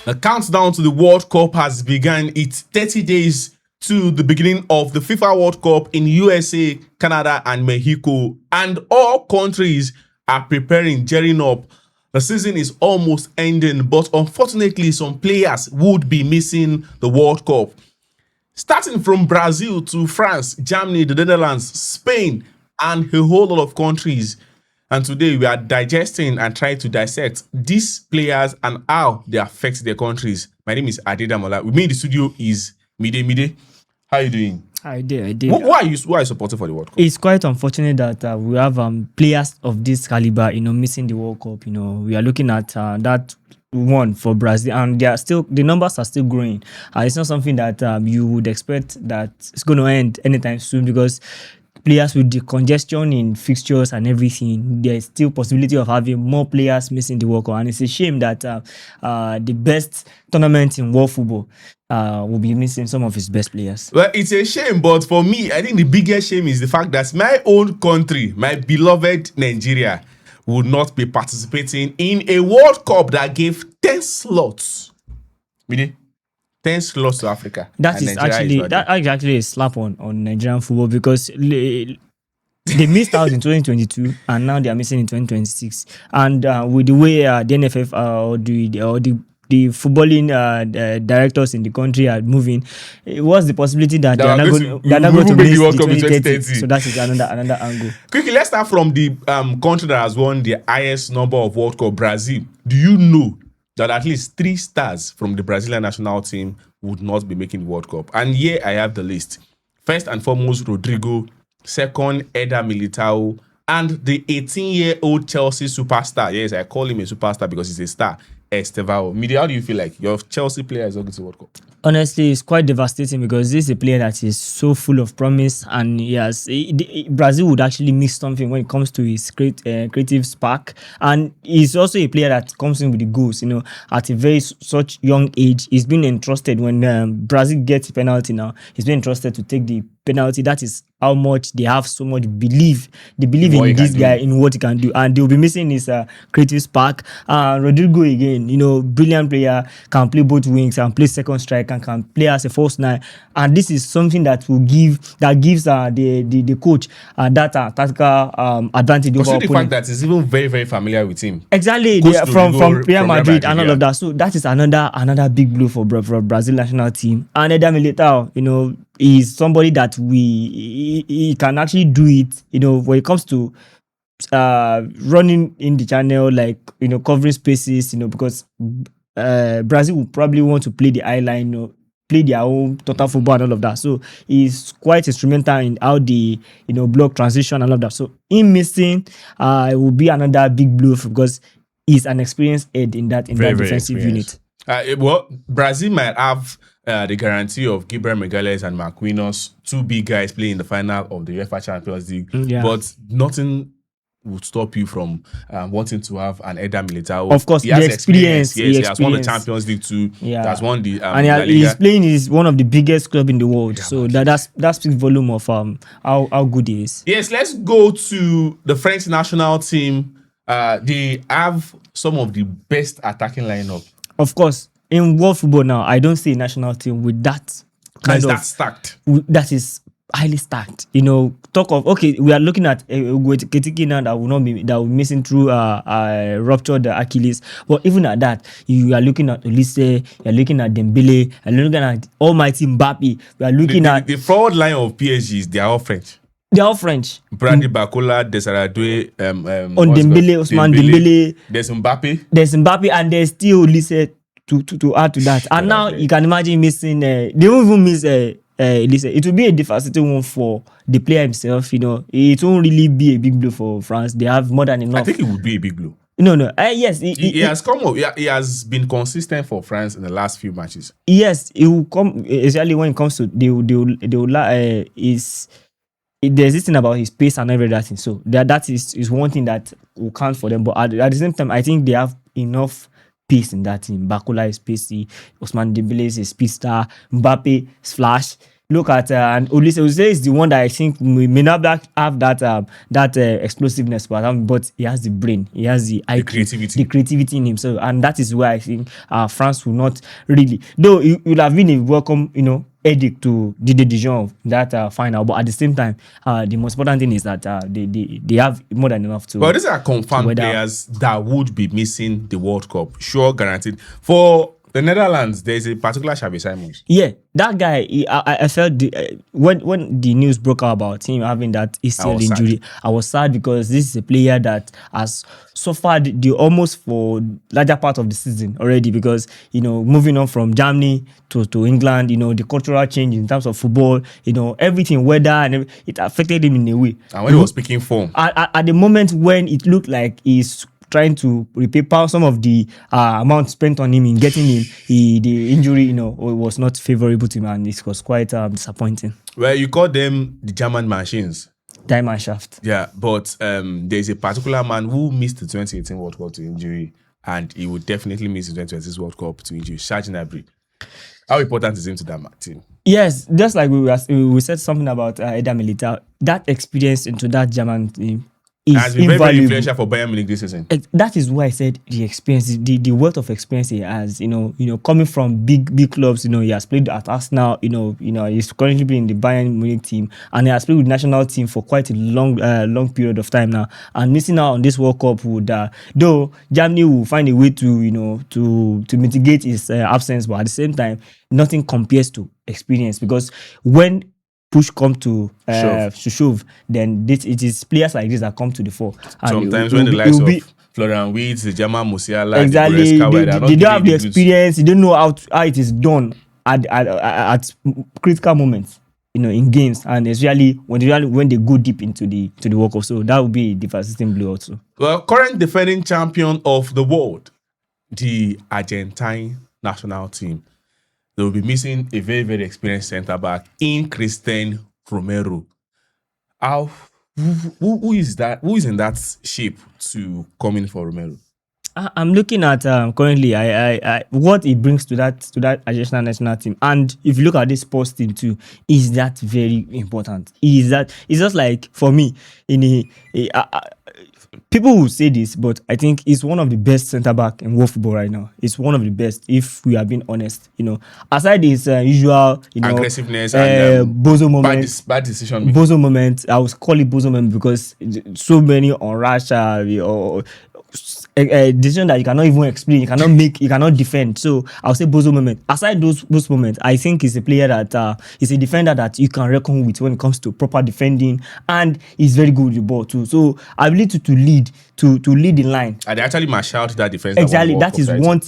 The countdown to the World Cup has begun. It's 30 days to the beginning of the FIFA World Cup in USA, Canada, and Mexico. And all countries are preparing, gearing up. The season is almost ending, but unfortunately, some players would be missing the World Cup. Starting from Brazil to France, Germany, the Netherlands, Spain, and a whole lot of countries. And today we are digesting and trying to dissect these players and how they affect their countries. My name is Adedamola. With me in the studio is Mide. How are you doing? I did. Why are you supporting for the World Cup? It's quite unfortunate that we have players of this caliber, missing the World Cup. We are looking at that one for Brazil, and the numbers are still growing. It's not something that you would expect that it's going to end anytime soon, because players with the congestion in fixtures and everything, there's still possibility of having more players missing the World Cup. And it's a shame that the best tournament in world football will be missing some of his best players. Well, it's a shame, but for me, I think the biggest shame is the fact that my own country, my beloved Nigeria, would not be participating in a World Cup that gave 10 slots. 10 slots to Africa. That is actually a slap on Nigerian football, because they missed out in 2022 and now they are missing in 2026. And with the way the NFF or the footballing directors in the country are moving, it was the possibility that they are not going to miss the 2030. So that is another angle. Quickly, let's start from the country that has won the highest number of World Cup, Brazil. Do you know that at least 3 stars from the Brazilian national team would not be making the World Cup? And here I have the list. First and foremost, Rodrigo. Second, Eder Militao. And the 18-year-old Chelsea superstar. Yes, I call him a superstar because he's a star. Estevao. Media, how do you feel like your Chelsea player is not going to World Cup? Honestly, it's quite devastating, because this is a player that is so full of promise, and Brazil would actually miss something when it comes to his creative spark. And he's also a player that comes in with the goals. At a very such young age, he's been entrusted. When Brazil gets a penalty now, he's been entrusted to take the penalty. That is how much they have so much belief. They believe in this guy, in what he can do, and they'll be missing his creative spark. Rodrigo again, brilliant player, can play both wings and play second strike, and can play as a false nine. And this is something that gives the coach that tactical advantage over opponent. The fact that he's even very, very familiar with him. Exactly, from Real Madrid and all of that. So that is another big blow for Brazil national team. And Eder Militao, is somebody that he can actually do it, when it comes to running in the channel, like, covering spaces, because Brazil will probably want to play the eye line, play their own total football and all of that. So he's quite instrumental in how the block transition and all of that. So him missing it will be another big blow, because he's an experienced head in that defensive unit. Well, Brazil might have the guarantee of Gabriel Magalhaes and Marquinhos, 2 big guys playing in the final of the UEFA Champions League, but nothing would stop you from wanting to have an Eder Militao. Of course, he has experience. Yes, he has won the Champions League too. He has won the and he's playing is one of the biggest club in the world. So that speaks volume of how good he is. Yes, let's go to the French national team. They have some of the best attacking lineup. Of course, in world football now, I don't see a national team with that kind of that stacked. That is highly stacked. Talk of, okay, we are looking at Ketiki now that will be missing through ruptured Achilles. But even at that, you are looking at Olise, you are looking at Dembele, and looking at almighty Mbappe. We are looking at the forward line of PSG. They are all French. They are all French. Brandy Bakola, Desaradue, on Dembele, Ousmane Dembele. There's Mbappe. And there's still Olise to add to that. And now you can imagine missing. They won't even miss. Listen, it will be a devastating one for the player himself. It won't really be a big blow for France. They have more than enough. I think it would be a big blow. No. Yes, he has come up. He has been consistent for France in the last few matches. Yes, it will come, especially when it comes to there's this thing about his pace and everything. So that is one thing that will count for them. But at the same time, I think they have enough pace in that team. Bakola is pacey. Ousmane Dembele is a speedster. Mbappe is flash. look at and Olise is the one that I think may not have that explosiveness, but he has the brain, he has the IQ, the creativity in himself, and that is why I think France will not really, though it would have been a welcome, edict to Didier Deschamps that final, but at the same time, the most important thing is that they have more than enough to. But these are confirmed players that would be missing the World Cup, sure, guaranteed. For the Netherlands, there's a particular Xavi Simons. Yeah, that guy. I felt when the news broke out about him having that ACL injury, I was sad because this is a player that has suffered the almost for larger part of the season already, because moving on from Germany to England, the cultural change in terms of football, everything, weather, and it affected him in a way. And when he was picking form, at the moment when it looked like he's trying to repay some of the amount spent on him in getting him, the injury, was not favorable to him, and it was quite disappointing. Well, you call them the German machines. Diamond shaft. Yeah, but there's a particular man who missed the 2018 World Cup to injury, and he would definitely miss the 2026 World Cup to injury. Serge Gnabry. How important is him to that team? Yes, just like we said something about Eder Militao, that experience into that German team has been very influential for Bayern Munich this season. That is why I said the experience, the wealth of experience he has. Coming from big clubs. He has played at Arsenal. He's currently playing in the Bayern Munich team, and he has played with the national team for quite a long period of time now. And missing out on this World Cup would, though Germany will find a way to to mitigate his absence, but at the same time, nothing compares to experience, because when push come to shove, then it is players like this that come to the fore. And sometimes when the likes of Florian Wirtz, the German Musiala, exactly, they don't have the experience, they don't know how it is done at critical moments, in games, and especially when they go deep into the World Cup. So that would be a devastating blow also. Well, current defending champion of the world, the Argentine national team, they will be missing a very, very experienced centre-back in Christian Romero. Who is that? Who is in that shape to come in for Romero? I'm looking at currently I what he brings to that Argentina national team, and if you look at this sports team too, is that very important. It's just like, for me, people will say this, but I think it's one of the best centre back in world football right now. It's one of the best, if we are being honest. Aside his usual, aggressiveness and bozo moment, bad decision making. Bozo moment. I would call it bozo moment because so many on Russia or a decision that you cannot even explain, you cannot make, you cannot defend. So I'll say bozo moment. Aside those moments, I think he's a player that is a defender that you can reckon with when it comes to proper defending, and he's very good with the ball too. So ability to lead in line. And they actually marshaled that defense. Exactly, that is one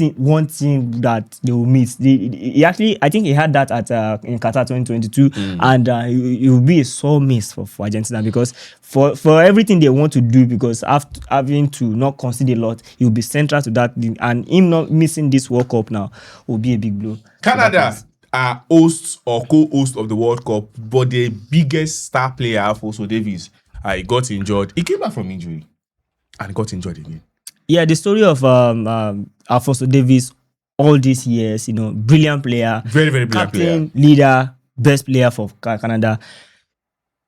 thing that they will miss. He actually, I think he had that at in Qatar 2022, and it will be a sore miss for Argentina, because for everything they want to do, because after having to not concede a lot, he will be central to that, and him not missing this World Cup now will be a big blow. Canada are hosts or co-hosts of the World Cup, but the biggest star player, Alphonso Davies, he got injured. He came back from injury and got injured again. Yeah, the story of Alphonso Davies all these years, brilliant player, very, very brilliant captain, player, leader, best player for Canada.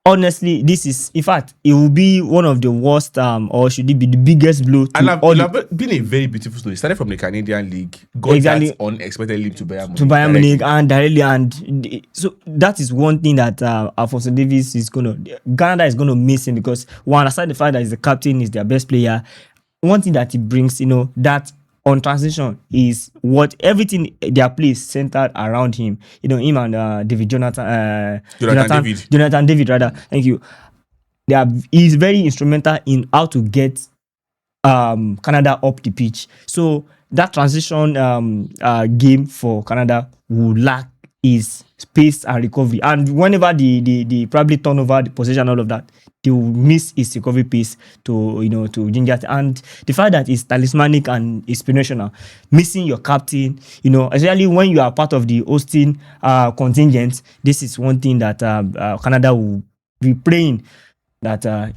Honestly, this is, in fact, it will be one of the worst, or should it be the biggest blow to and it's been a very beautiful story. It started from the Canadian League, got that unexpected leap to Bayern Munich, and directly, and so that is one thing that Alphonso Davies Canada is gonna miss him, because one, aside the fact that he's the captain, he's their best player, one thing that he brings, that on transition is what everything their play is centered around him. Him and Jonathan David, rather. Thank you. He's very instrumental in how to get Canada up the pitch. So that transition game for Canada will lack is space and recovery. And whenever they probably turn over the possession, all of that, they will miss his recovery pace to ginger. And the fact that it's talismanic and inspirational, missing your captain, especially when you are part of the hosting contingent, this is one thing that Canada will be praying that a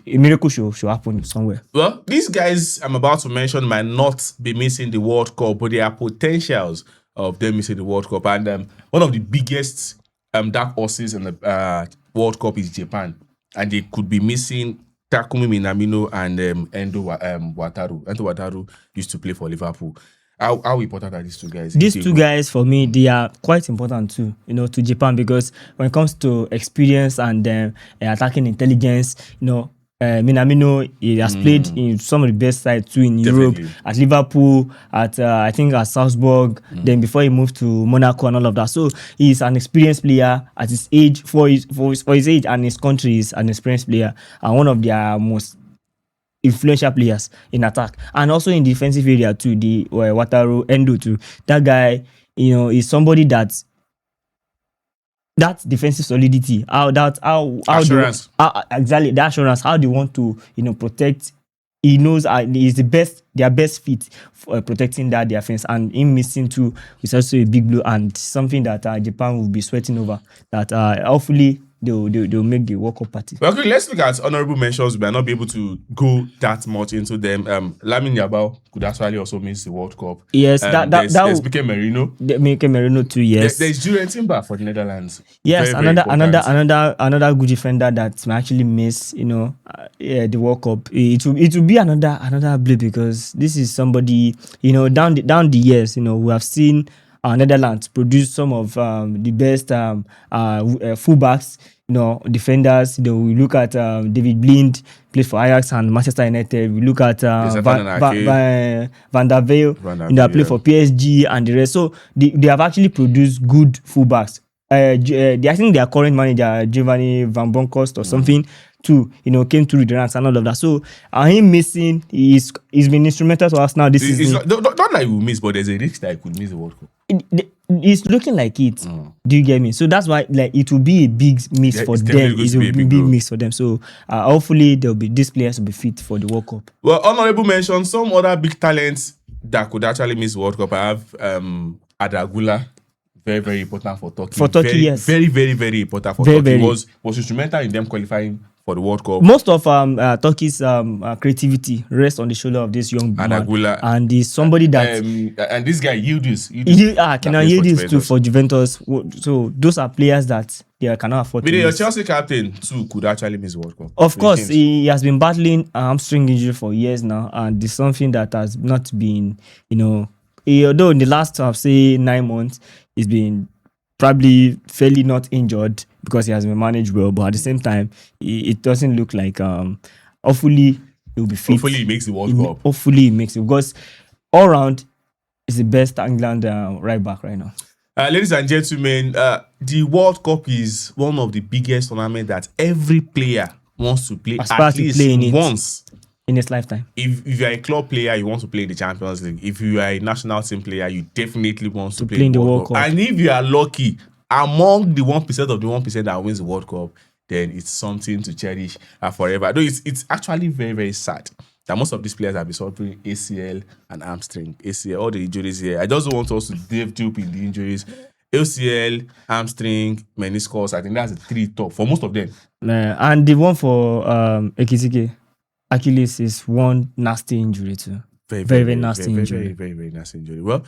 miracle should happen somewhere. Well, these guys I'm about to mention might not be missing the World Cup, but there are potentials of them missing the World Cup. And one of the biggest dark horses in the World Cup is Japan, and they could be missing Takumi Minamino and Endo Wataru. Endo Wataru used to play for Liverpool. How important are these two guys? These two guys, for me, they are quite important too, to Japan, because when it comes to experience and attacking intelligence, Minamino, he has played in some of the best sides too in Europe, at Liverpool, at I think at Salzburg, then before he moved to Monaco and all of that. So he's an experienced player at his age, for his age and his country. Is an experienced player and one of their most influential players in attack, and also in defensive area too. The Wataru Endo too. That guy, is somebody that defensive solidity, assurance. Exactly, the assurance, how they want to protect. He knows is their best fit for protecting that defense, and him missing too is also a big blow and something that Japan will be sweating over. That hopefully they'll make the World Cup party. Well, okay, let's look at honorable mentions. We might not be able to go that much into them. Lamine Yamal could actually also miss the World Cup. Yes, there's Mikel Merino. Mikel Merino too. Yes, there's Julian Timber for the Netherlands. Yes, very, another good defender that may actually miss the World Cup. It will be another blow, because this is somebody down the years we have seen Netherlands produce some of the best fullbacks, defenders. We look at David Blind, played for Ajax and Manchester United. We look at Van der Veil, played for PSG and the rest. So they have actually produced good fullbacks. I think their current manager, Giovanni Van Bronckhorst or something, too, came through the ranks and all of that. So him missing, he's been instrumental to us now. This is not like we miss, but there's a risk that I could miss the World Cup. It's looking like it. Do you get me? So that's why it will be a big miss for them. It will be a big miss for them. So hopefully these players will be fit for the World Cup. Well, honorable mention, some other big talents that could actually miss the World Cup. I have Adagula. Very, very important for Turkey. For Turkey, yes. Very, very, very important for Turkey. Was instrumental in them qualifying for the World Cup. Most of Turkey's creativity rests on the shoulder of this young man. And he's somebody that... and this guy, Yildiz. Kenan Yildiz too for Juventus. So those are players that they cannot afford to miss. Your Chelsea captain too could actually miss the World Cup. Of course, he has been battling hamstring injury for years now, and it's something that has not been, although in the last, I'll say 9 months, he's been probably fairly not injured because he has been managed well, but at the same time, it doesn't look like hopefully he'll be fit. Hopefully he makes the World Cup. Hopefully he makes it, because all round is the best England right back right now. Ladies and gentlemen, the World Cup is one of the biggest tournaments that every player wants to play at least once in his lifetime. If you are a club player, you want to play in the Champions League. If you are a national team player, you definitely want to play in the World Cup. And if you are lucky, among the 1% of the 1% that wins the World Cup, then it's something to cherish forever. Though it's actually very, very sad that most of these players have been suffering ACL and hamstring. ACL, all the injuries here. I just don't want us to dive deep in the injuries. ACL, hamstring, meniscus, I think that's the 3 top for most of them. And the one for Ekitike, Achilles, is one nasty injury too. Very nasty injury. Very nasty injury. Well,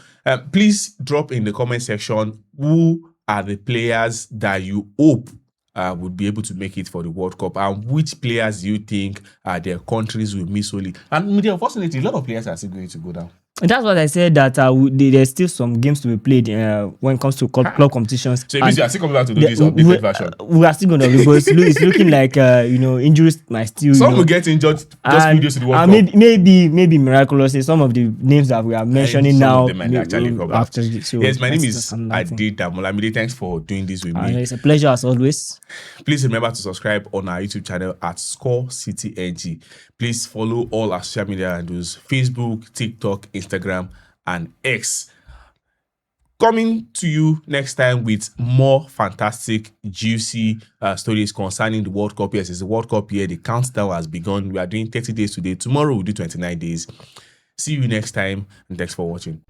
please drop in the comment section who are the players that you hope would be able to make it for the World Cup, and which players do you think their countries will miss only. And unfortunately, a lot of players are still going to go down. And that's what I said, that there's still some games to be played when it comes to club competitions. So it means you are still coming back to do this updated version. We are still going to, because it's looking like injuries might still. Some will get injured just videos to the World Cup. Maybe miraculously, some of the names that we are mentioning now. Yes, my name is Ade Damolamide. Thanks for doing this with me. It's a pleasure as always. Please remember to subscribe on our YouTube channel at Score City NG. Please follow all our social media handles: Facebook, TikTok, Instagram, and X. Coming to you next time with more fantastic, juicy stories concerning the World Cup. Yes, it's the World Cup year. The countdown has begun. We are doing 30 days today. Tomorrow we'll do 29 days. See you next time, and thanks for watching.